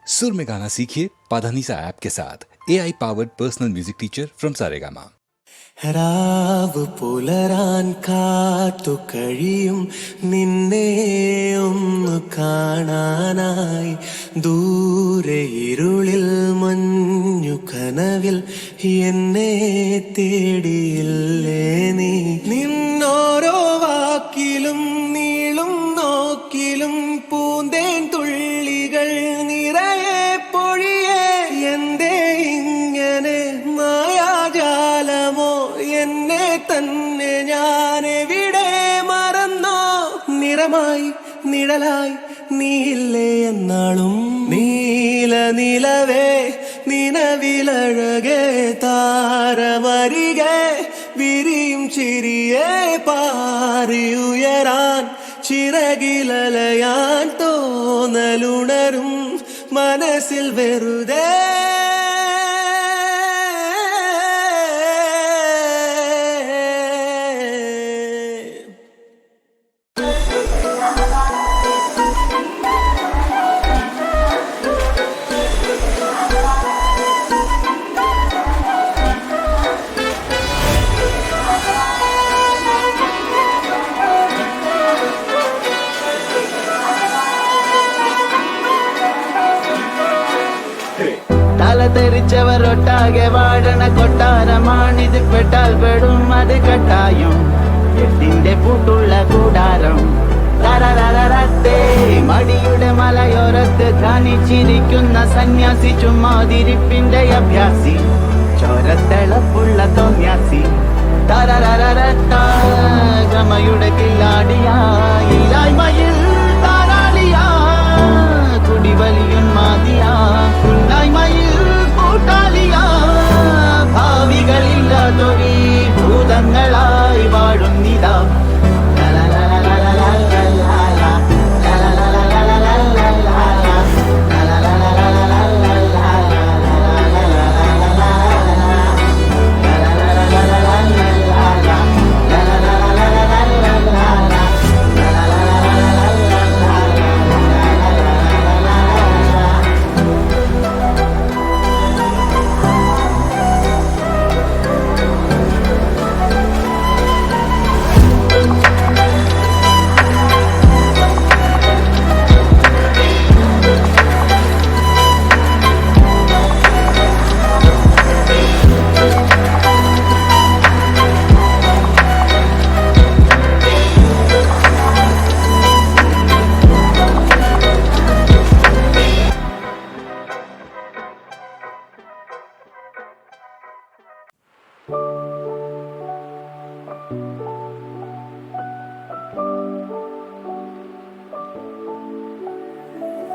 सुर में गाना सीखिए पाधानीसा ऐप के साथ AI powered personal music teacher from Saregama. രാവ് പുലരാൻ കാത്തു കഴിയും നിന്നെ ഒന്നു കാണാനായി ദൂരെ ഇരുളിൽ മഞ്ഞു കനവിൽ എന്നെ തേടിയില്ലേ നീ നിന്നോരോ വാക്കിലും നീളും നോക്കിലും പൂന്തേൻ തുള്ളികൾ നിറയെ പൊഴിയേ എന്തേ ഇങ്ങനെ മായാജാലമോ എന്നെ തന്നെ ഞാനെവിടെ മറന്നോ നിറമായി നിഴലായി നീയില്ലേ എന്നാളും നീല നിലവേ നിലവിലഴകെ താരമരികെ വിരിയും ചിരിയെ പാറിയുയരാൻ ചിറകിലലയാൻ തോന്നലുണരും മനസ്സിൽ വെറുതെ തെറിച്ചവരൊട്ടാകെ വാഴണ കൊട്ടാരമാണിത് പെട്ടാൽ പെടും അത് കട്ടായം എട്ടിന്റെ പൂട്ടുള്ള കൂടാരം തരരരത്തെ മടിയുടെ മലയോരത്ത് ധ്യാനിച്ചിരിക്കുന്ന സന്യാസി ചുമ്മാതിരിപ്പിന്റെ അഭ്യാസി ചോരത്തിളപ്പുള്ള തോന്യാസി തരരരത്ത ഗമയുടെ കില്ലാടിയാ ഇല്ലായ്മയിൽ താരാളിയാ കുടിവലിയുന്മാതിയാ ഉന്നായ്മയിൽ ഭാവികളില്ലാതൊരു ഭൂതങ്ങളായി വാഴുന്നിതാ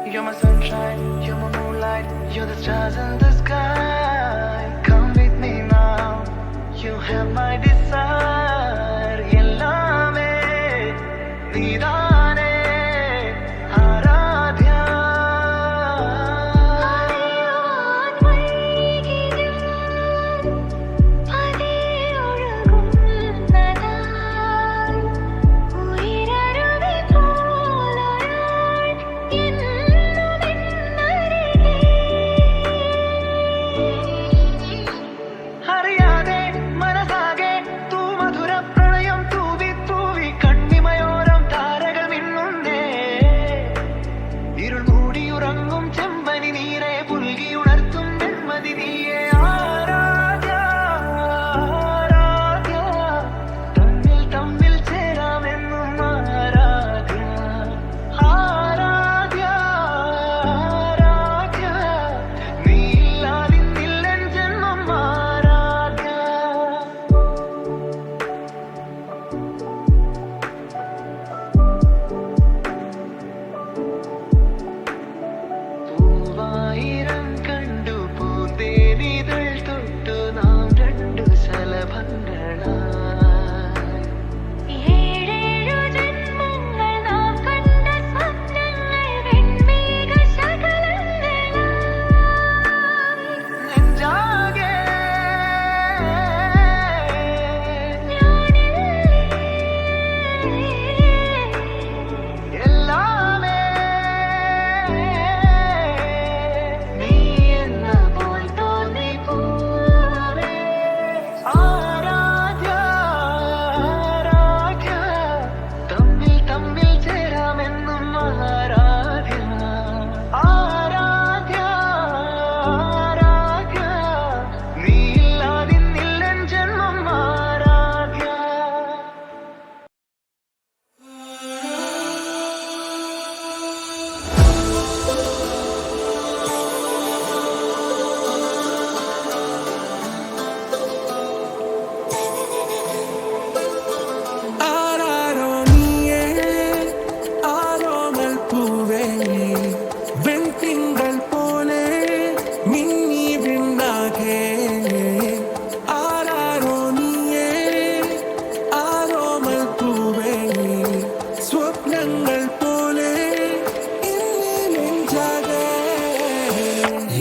You're my sunshine, you're my moonlight, you're the stars in the sky. Come with me now, you have my desire. Ellame needane aaradhya. അറിയാതെ മനസാകെ തൂ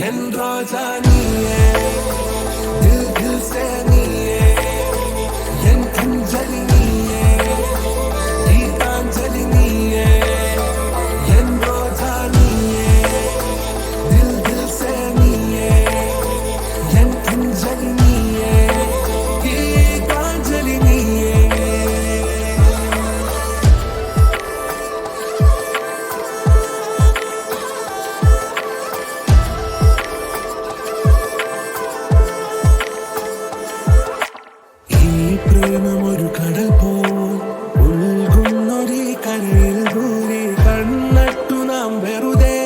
என் ரோஜா நீயே தில் தில் சே நீயே என் அஞ்சலி நீயே கீதாஞ்சலி நீயே என் ரோஜா நீயே தில் தில் சே நீயே என் அஞ்சலி நீயே கீதாஞ்சலி நீயே പ്രേമമൊരു കടൽ പോൽ ഒഴുകുന്നൊരു കരയിൽ ദൂരെ കണ്ണട്ടു നാം വെറുതെ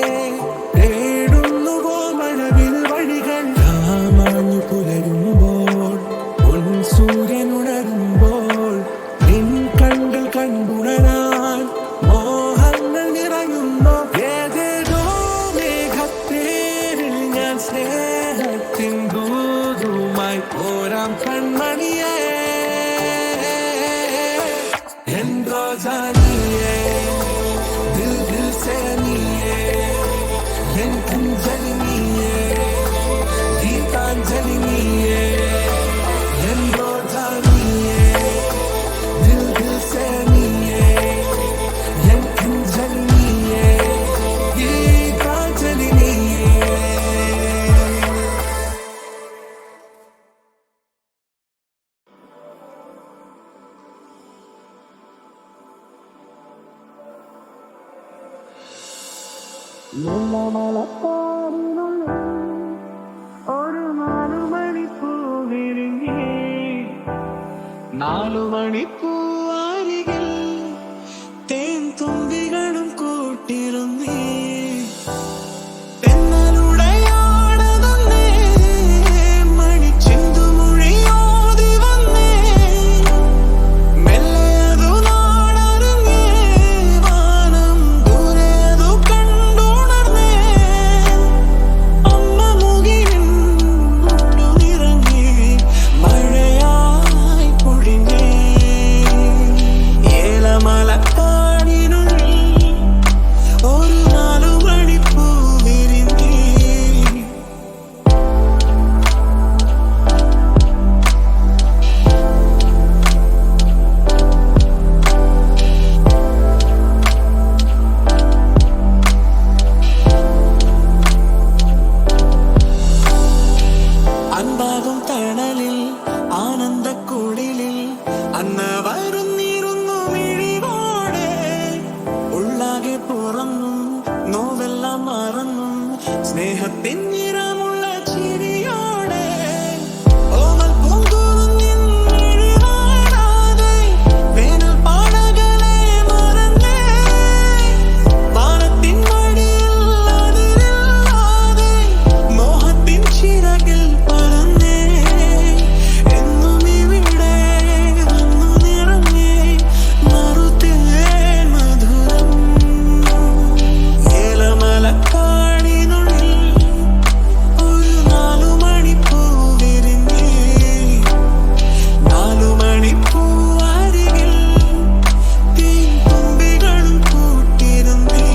തേടുന്നുവോ മഴവിൽ വഴികൾ രാമാഞ്ഞു പുലരുമ്പോൾ പൊൻ സൂര്യൻ ഉണരുമ്പോൾ നിൻ കണ്ണിൽ കണ്ടുണരാൻ മോഹങ്ങൾ നിറയുന്നു ഏതേതോ മേഘത്തേരിൽ ഞാൻ സ്നേഹത്തിൻ ദൂതുമായി പോരാം കൺമണിയേ en rosa niye dil dil se niye en anjali niye geetanjali niye en rosa niye dil dil se niye en anjali niye geetanjali niye ഒരു 4 മണിപ്പൂ വിരിഞ്ഞേ 4 മണിപ്പൂ അരികിൽ തേൻ തുമ്പികളും കൂട്ടിരുന്നേ തെന്നലുടയാടതന്നേ മണിച്ചിന്തുമൊഴിയോതി വന്നേ മെല്ലയതു നാടറിഞ്ഞേ വാനം ദൂരെയതു കണ്ടുണർന്നേ അമ്മ മുകിലിൻ മുള്ളുനിറങ്ങി മഴയായി പൊഴിഞ്ഞേ ഏലമലക്കാടിനുള്ളിൽ ഒരു 4 മണിപ്പൂ വിരിഞ്ഞേ അൻപാകും തണലിൽ ആനന്ദക്കുടിലിൽ അന്ന് വരുന്നിരുന്നു മിഴിവോടെ ഉള്ളാകെ പുറന്നും നോവെല്ലാം മറന്നും സ്നേഹത്തിൻ നിറമുള്ള ചിരിയോടെ ഓമൽ പൂങ്കുറുന്നിൻ മിഴിവാടാതെ വേനൽ പാടകളെ മറന്നേ വാനത്തിൻ മടിയിൽ അതിരില്ലാതെ മോഹത്തിൻ ചിറകിൽ പറന്നേ എന്നും ഇവിടെ വന്നു നിറഞ്ഞേ മറുതേൻ മധുരം ഏലമലക്കാടിനുള്ളിൽ ഒരു 4 മണിപ്പൂ വിരിഞ്ഞേ 4 മണിപ്പൂ അരികിൽ തേൻ തുമ്പികളും കൂട്ടിരുന്നേ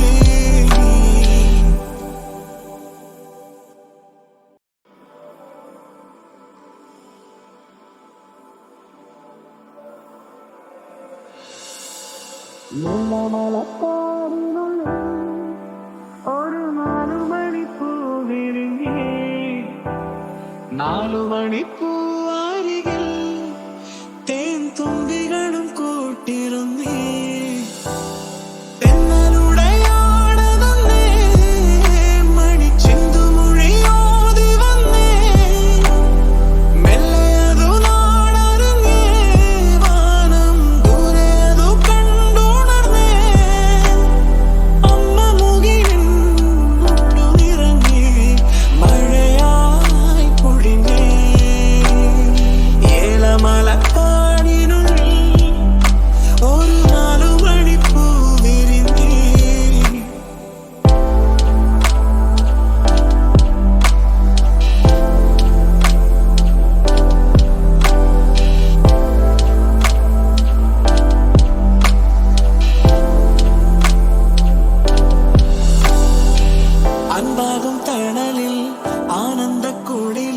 ഒരു 4 മണിപ്പൂ വിരിഞ്ഞേ 4 മണിപ്പൂ അരികിൽ തേൻ തുമ്പികളും കൂട്ടിരുന്നേ തെന്നലുടയാടതന്നേ മണിച്ചിന്തുമൊഴിയോതി വന്നേ മെല്ലയതു നാടറിഞ്ഞേ വാനം ദൂരെയതു കണ്ടുണർന്നേ അമ്മ മുകിലിൻ മുള്ളുനിറങ്ങി മഴയായി പൊഴിഞ്ഞേ ഏലമലക്കാടിനുള്ളിൽ ഒരു 4 മണിപ്പൂ വിരിഞ്ഞേ അൻപാകും തണലിൽ ஆனந்த குளிர்